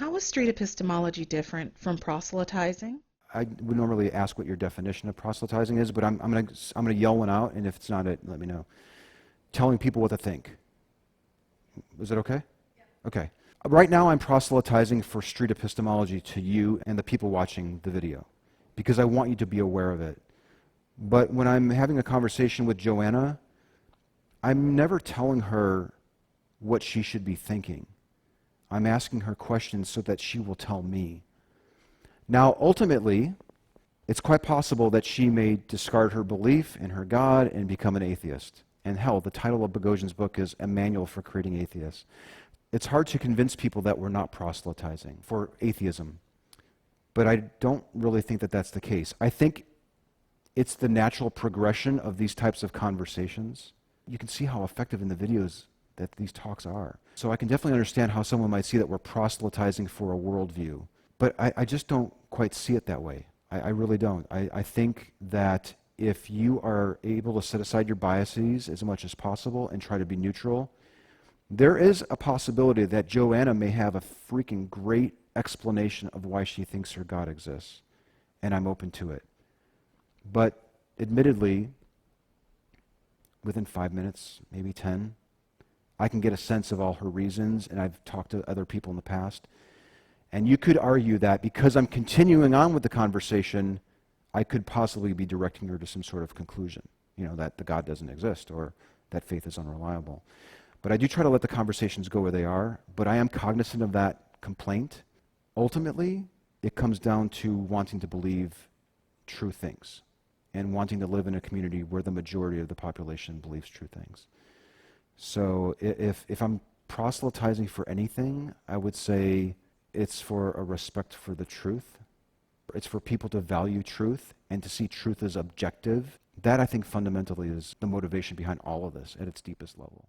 How is street epistemology different from proselytizing? I would normally ask what your definition of proselytizing is, but I'm gonna yell one out, and if it's not it, let me know. Telling people what to think. Is it okay? Yeah. Okay. Right now I'm proselytizing for street epistemology to you and the people watching the video, because I want you to be aware of it. But when I'm having a conversation with Joanna, I'm never telling her what she should be thinking. I'm asking her questions so that she will tell me. Now, ultimately, it's quite possible that she may discard her belief in her God and become an atheist. And hell, the title of Boghossian's book is A Manual for Creating Atheists. It's hard to convince people that we're not proselytizing for atheism. But I don't really think that that's the case. I think it's the natural progression of these types of conversations. You can see how effective in the videos that these talks are. So I can definitely understand how someone might see that we're proselytizing for a worldview. But I just don't quite see it that way. I really don't. I think that if you are able to set aside your biases as much as possible and try to be neutral, there is a possibility that Joanna may have a freaking great explanation of why she thinks her God exists. And I'm open to it. But admittedly, within 5 minutes, maybe 10, I can get a sense of all her reasons, and I've talked to other people in the past. And you could argue that because I'm continuing on with the conversation, I could possibly be directing her to some sort of conclusion, that the God doesn't exist or that faith is unreliable. But I do try to let the conversations go where they are, but I am cognizant of that complaint. Ultimately, it comes down to wanting to believe true things and wanting to live in a community where the majority of the population believes true things. So if I'm proselytizing for anything, I would say it's for a respect for the truth. It's for people to value truth and to see truth as objective. That, I think, fundamentally is the motivation behind all of this at its deepest level.